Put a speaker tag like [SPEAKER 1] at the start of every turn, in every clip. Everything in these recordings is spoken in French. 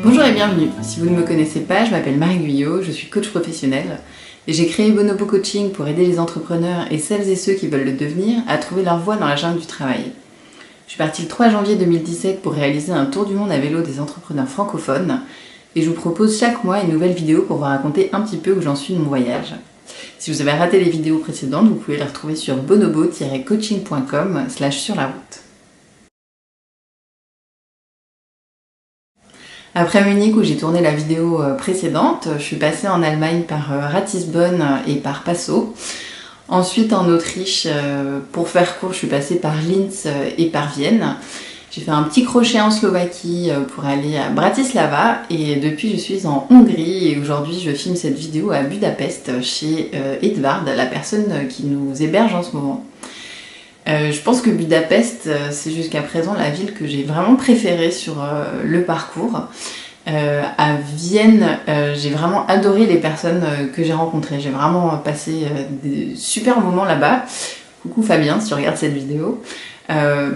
[SPEAKER 1] Bonjour et bienvenue. Si vous ne me connaissez pas, je m'appelle Marie Guyot, je suis coach professionnelle et j'ai créé Bonobo Coaching pour aider les entrepreneurs et celles et ceux qui veulent le devenir à trouver leur voie dans la jungle du travail. Je suis partie le 3 janvier 2017 pour réaliser un tour du monde à vélo des entrepreneurs francophones et je vous propose chaque mois une nouvelle vidéo pour vous raconter un petit peu où j'en suis de mon voyage. Si vous avez raté les vidéos précédentes, vous pouvez les retrouver sur bonobo-coaching.com/sur la route. Après Munich où j'ai tourné la vidéo précédente, je suis passée en Allemagne par Ratisbonne et par Passau. Ensuite en Autriche, pour faire court, je suis passée par Linz et par Vienne. J'ai fait un petit crochet en Slovaquie pour aller à Bratislava et depuis je suis en Hongrie et aujourd'hui je filme cette vidéo à Budapest chez Edvard, la personne qui nous héberge en ce moment. Je pense que Budapest, c'est jusqu'à présent la ville que j'ai vraiment préférée sur le parcours. À Vienne, j'ai vraiment adoré les personnes que j'ai rencontrées. J'ai vraiment passé des super moments là-bas. Coucou Fabien, si tu regardes cette vidéo.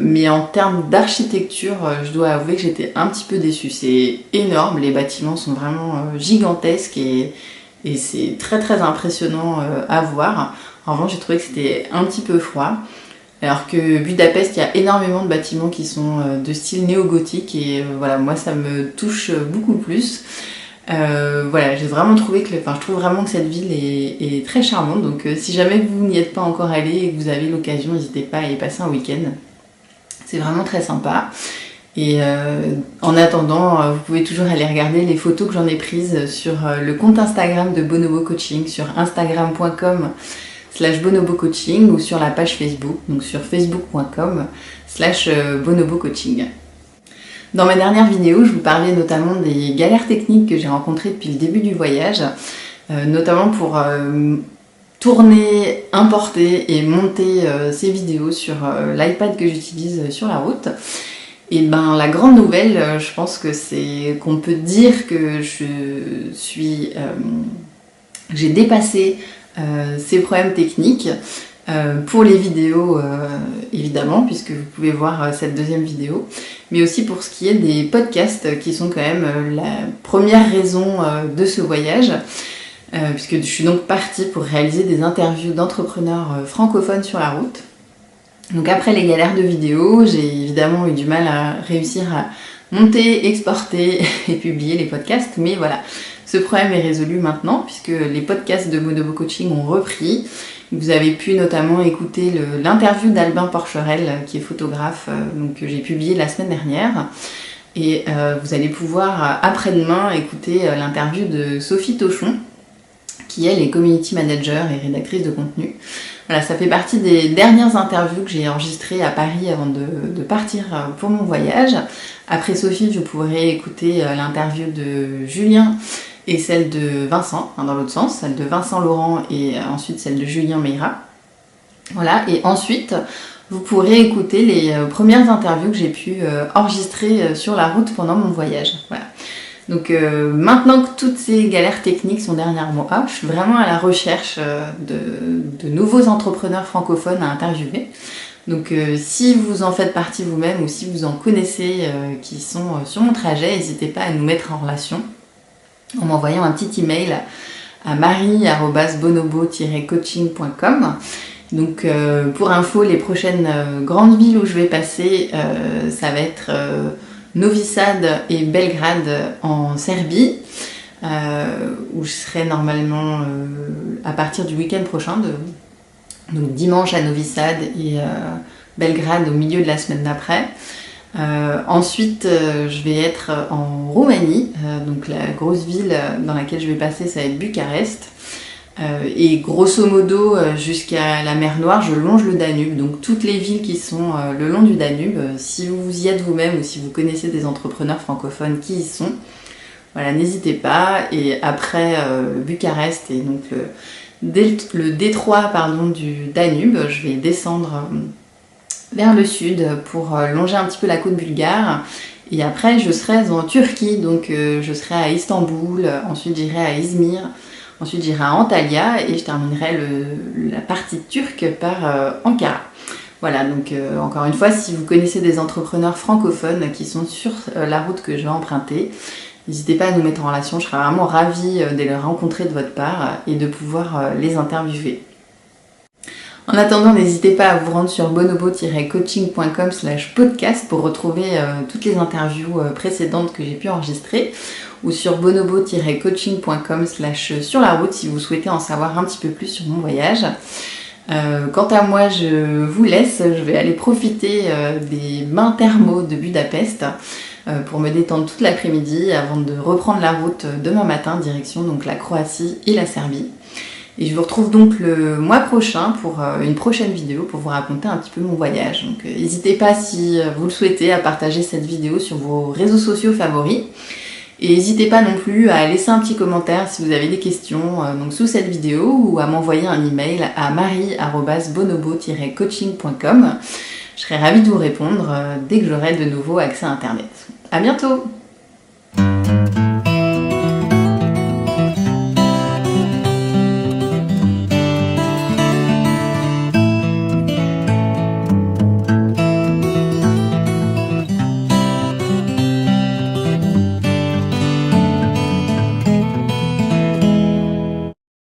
[SPEAKER 1] Mais en termes d'architecture, je dois avouer que j'étais un petit peu déçue. C'est énorme, les bâtiments sont vraiment gigantesques et c'est très très impressionnant à voir. En revanche, j'ai trouvé que c'était un petit peu froid. Alors que Budapest, il y a énormément de bâtiments qui sont de style néo-gothique et voilà, moi ça me touche beaucoup plus. Voilà, j'ai vraiment trouvé que, je trouve vraiment que cette ville est très charmante. Donc si jamais vous n'y êtes pas encore allé et que vous avez l'occasion, n'hésitez pas à y passer un week-end. C'est vraiment très sympa. Et en attendant, vous pouvez toujours aller regarder les photos que j'en ai prises sur le compte Instagram de Bonobo Coaching, sur instagram.com/Bonobo Coaching ou sur la page Facebook, donc sur facebook.com/Bonobo Coaching. Dans ma dernière vidéo, je vous parlais notamment des galères techniques que j'ai rencontrées depuis le début du voyage, notamment pour tourner, importer et monter ces vidéos sur l'iPad que j'utilise sur la route. Et ben la grande nouvelle, je pense que c'est qu'on peut dire que j'ai dépassé ces problèmes techniques pour les vidéos évidemment, puisque vous pouvez voir cette deuxième vidéo, mais aussi pour ce qui est des podcasts qui sont quand même la première raison de ce voyage, puisque je suis donc partie pour réaliser des interviews d'entrepreneurs francophones sur la route. Donc après les galères de vidéos, j'ai évidemment eu du mal à réussir à monter, exporter et publier les podcasts, mais voilà, ce problème est résolu maintenant puisque les podcasts de Bonobo Coaching ont repris. Vous avez pu notamment écouter l'interview d'Albin Porcherel qui est photographe, que j'ai publié la semaine dernière. Et vous allez pouvoir après-demain écouter l'interview de Sophie Tochon, qui elle est community manager et rédactrice de contenu. Voilà, ça fait partie des dernières interviews que j'ai enregistrées à Paris avant de partir pour mon voyage. Après Sophie, je pourrai écouter l'interview de Julien et celle de Vincent, dans l'autre sens, celle de Vincent Laurent et ensuite celle de Julien Meira. Voilà, et ensuite, vous pourrez écouter les premières interviews que j'ai pu enregistrer sur la route pendant mon voyage. Voilà. Donc maintenant que toutes ces galères techniques sont derrière moi, je suis vraiment à la recherche de nouveaux entrepreneurs francophones à interviewer. Donc si vous en faites partie vous-même ou si vous en connaissez qui sont sur mon trajet, n'hésitez pas à nous mettre en relation en m'envoyant un petit email à marie@bonobo-coaching.com. Donc pour info, les prochaines grandes villes où je vais passer, ça va être Novi Sad et Belgrade en Serbie, où je serai normalement à partir du week-end prochain, donc dimanche à Novi Sad et Belgrade au milieu de la semaine d'après. Ensuite, je vais être en Roumanie, donc la grosse ville dans laquelle je vais passer, ça va être Bucarest. Et grosso modo, jusqu'à la mer Noire, je longe le Danube. Donc toutes les villes qui sont le long du Danube, si vous y êtes vous-même ou si vous connaissez des entrepreneurs francophones qui y sont, voilà, n'hésitez pas. Et après Bucarest et donc le détroit du Danube, je vais descendre vers le sud pour longer un petit peu la côte bulgare. Et après, je serai en Turquie, donc je serai à Istanbul, ensuite j'irai à Izmir. Ensuite, j'irai à Antalya et je terminerai la partie turque par Ankara. Voilà, donc encore une fois, si vous connaissez des entrepreneurs francophones qui sont sur la route que je vais emprunter, N'hésitez pas à nous mettre en relation, je serais vraiment ravie de les rencontrer de votre part et de pouvoir les interviewer. En attendant, n'hésitez pas à vous rendre sur bonobo-coaching.com/podcast pour retrouver toutes les interviews précédentes que j'ai pu enregistrer, ou sur bonobo-coaching.com/sur la route si vous souhaitez en savoir un petit peu plus sur mon voyage. Quant à moi, je vous laisse, je vais aller profiter des bains thermaux de Budapest pour me détendre toute l'après-midi avant de reprendre la route demain matin, direction donc la Croatie et la Serbie. Et je vous retrouve donc le mois prochain pour une prochaine vidéo pour vous raconter un petit peu mon voyage. Donc n'hésitez pas, si vous le souhaitez, à partager cette vidéo sur vos réseaux sociaux favoris. Et n'hésitez pas non plus à laisser un petit commentaire si vous avez des questions donc sous cette vidéo, ou à m'envoyer un email à marie@bonobo-coaching.com. Je serai ravie de vous répondre dès que j'aurai de nouveau accès à Internet. À bientôt!